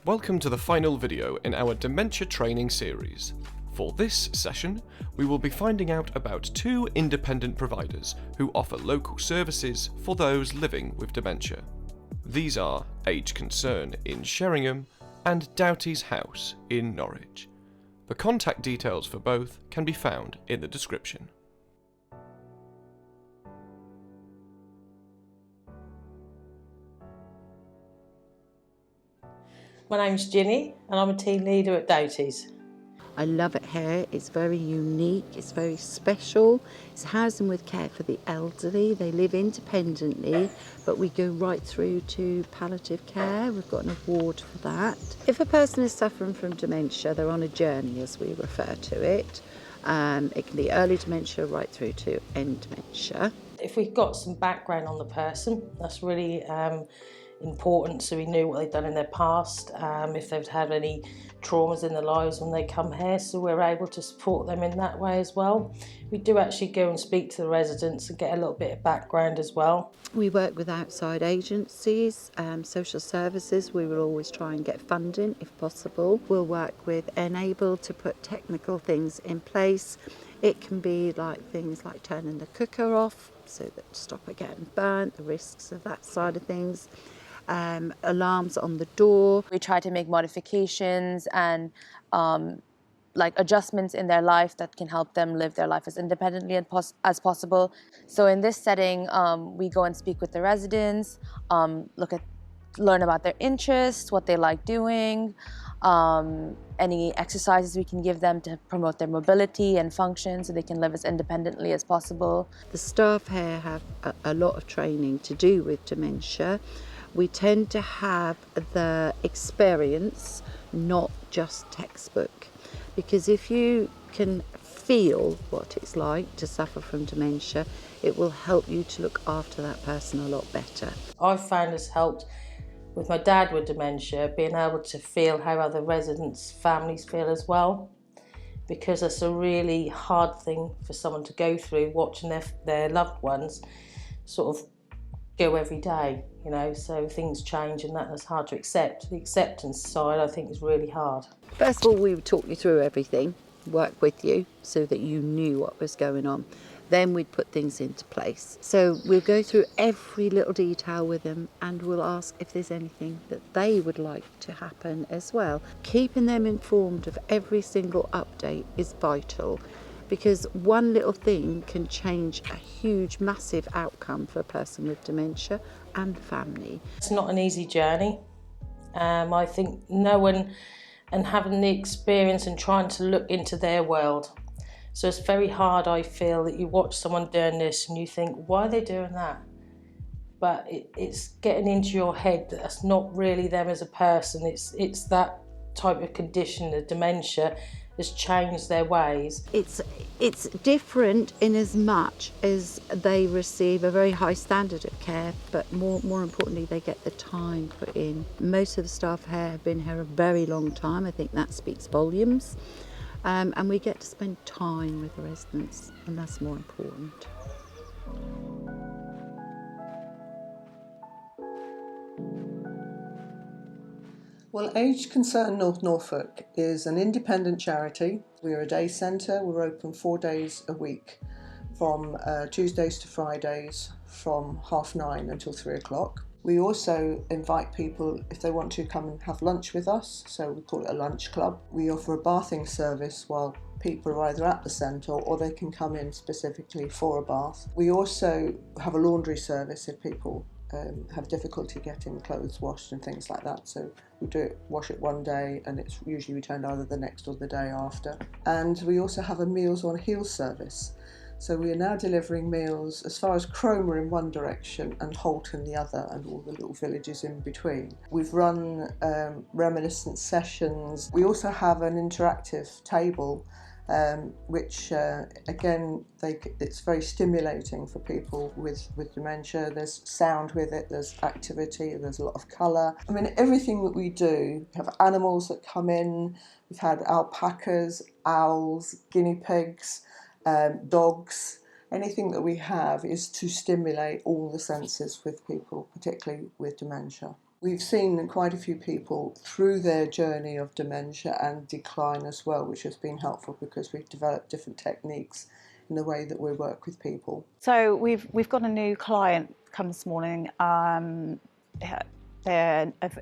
Welcome to the final video in our dementia training series. For this session, we will be finding out about two independent providers who offer local services for those living with dementia. These are Age Concern in Sheringham and Doughtys House in Norwich. The contact details for both can be found in the description. My name's Ginny and I'm a team leader at Doughtys. I love it here. It's very unique, it's very special. It's housing with care for the elderly. They live independently, but we go right through to palliative care. We've got an award for that. If a person is suffering from dementia, they're on a journey, as we refer to it. It can be early dementia right through to end dementia. If we've got some background on the person, that's really important, so we knew what they've done in their past, if they've had any traumas in their lives when they come here, so we're able to support them in that way as well. We do actually go and speak to the residents and get a little bit of background as well. We work with outside agencies, social services. We will always try and get funding if possible. We'll work with Enable to put technical things in place. It can be like things like turning the cooker off so that to stop it getting burnt, the risks of that side of things. Alarms on the door. We try to make modifications and adjustments in their life that can help them live their life as independently as possible. So in this setting, we go and speak with the residents, learn about their interests, what they like doing, any exercises we can give them to promote their mobility and function so they can live as independently as possible. The staff here have a lot of training to do with dementia. We tend to have the experience, not just textbook, because if you can feel what it's like to suffer from dementia, it will help you to look after that person a lot better. I've found it's helped with my dad with dementia, being able to feel how other residents' families feel as well, because it's a really hard thing for someone to go through, watching their loved ones sort of go every day, you know, so things change and that's hard to accept. The acceptance side, I think, is really hard. First of all, we would talk you through everything, work with you so that you knew what was going on. Then we'd put things into place. So we'll go through every little detail with them and we'll ask if there's anything that they would like to happen as well. Keeping them informed of every single update is vital, because one little thing can change a huge, massive outcome for a person with dementia and family. It's not an easy journey. I think knowing and having the experience and trying to look into their world. So it's very hard, I feel, that you watch someone doing this and you think, why are they doing that? But it's getting into your head that that's not really them as a person. It's that type of condition, the dementia, has changed their ways. It's different in as much as they receive a very high standard of care, but more importantly, they get the time put in. Most of the staff here have been here a very long time. I think that speaks volumes. And we get to spend time with the residents, and that's more important. Well, Age Concern North Norfolk is an independent charity. We're a day centre. We're open 4 days a week, from Tuesdays to Fridays, from 9:30 until 3 o'clock. We also invite people, if they want to, come and have lunch with us, so we call it a lunch club. We offer a bathing service while people are either at the centre or they can come in specifically for a bath. We also have a laundry service if people have difficulty getting clothes washed and things like that, so we wash it one day and it's usually returned either the next or the day after. And we also have a Meals on Wheels service. So we are now delivering meals as far as Cromer in one direction and Holt in the other, and all the little villages in between. We've run reminiscence sessions. We also have an interactive table, which again, it's very stimulating for people with dementia. There's sound with it, there's activity, there's a lot of colour. I mean, everything that we do, we have animals that come in. We've had alpacas, owls, guinea pigs, dogs. Anything that we have is to stimulate all the senses with people, particularly with dementia. We've seen quite a few people through their journey of dementia and decline as well, which has been helpful because we've developed different techniques in the way that we work with people. So we've got a new client come this morning.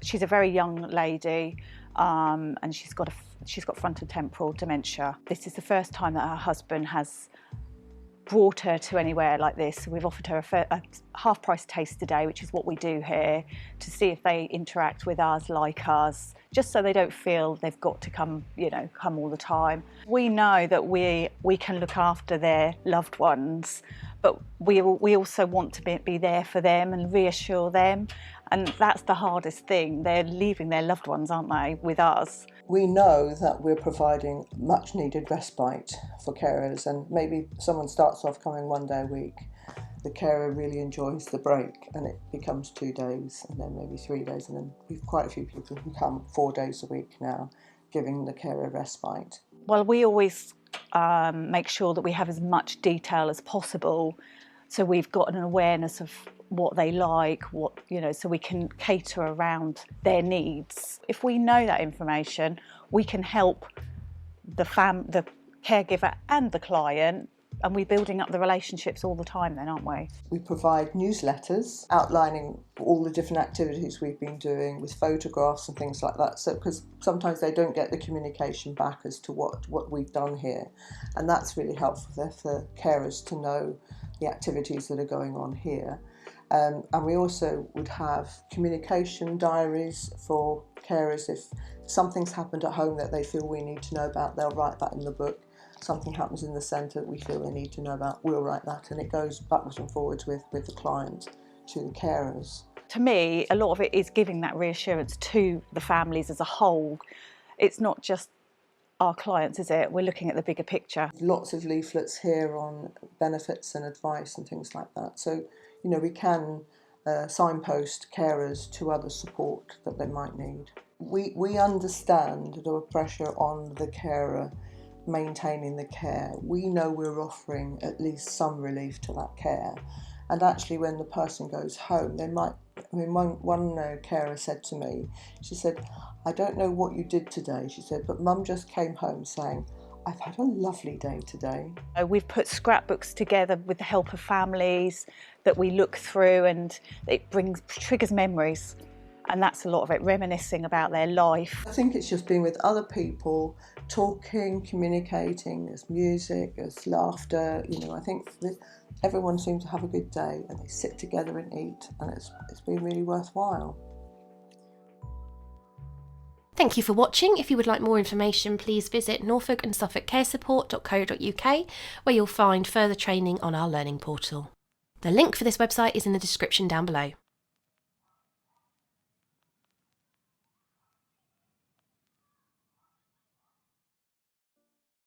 She's a very young lady, and she's got frontotemporal dementia. This is the first time that her husband has brought her to anywhere like this. So we've offered her a half-price taste today, which is what we do here, to see if they interact with us like us, just so they don't feel they've got to come all the time. We know that we can look after their loved ones, but we also want to be there for them and reassure them. And that's the hardest thing. They're leaving their loved ones, aren't they, with us? We know that we're providing much needed respite for carers, and maybe someone starts off coming 1 day a week. The carer really enjoys the break and it becomes 2 days and then maybe 3 days, and then we've quite a few people who come 4 days a week now, giving the carer respite. Well, we always make sure that we have as much detail as possible, so we've got an awareness of what they like, so we can cater around their needs. If we know that information, we can help the caregiver and the client, and we're building up the relationships all the time then, aren't we? We provide newsletters outlining all the different activities we've been doing with photographs and things like that, so because sometimes they don't get the communication back as to what we've done here, and that's really helpful for carers to know the activities that are going on here. And we also would have communication diaries for carers. If something's happened at home that they feel we need to know about, they'll write that in the book. Something happens in the centre that we feel they need to know about, we'll write that, and it goes backwards and forwards with the client to the carers. To me, a lot of it is giving that reassurance to the families as a whole. It's not just our clients, is it? We're looking at the bigger picture. Lots of leaflets here on benefits and advice and things like that. So, we can signpost carers to other support that they might need. We understand the pressure on the carer maintaining the care. We know we're offering at least some relief to that care. And actually when the person goes home, one carer said to me, she said, "I don't know what you did today," she said, "but Mum just came home saying, I've had a lovely day today." We've put scrapbooks together with the help of families that we look through, and it triggers memories, and that's a lot of it, reminiscing about their life. I think it's just being with other people, talking, communicating. There's music, there's laughter. I think that everyone seems to have a good day, and they sit together and eat, and it's been really worthwhile. Thank you for watching. If you would like more information, please visit Norfolk and Suffolk caresupport.co.uk, where you'll find further training on our learning portal. The link for this website is in the description down below.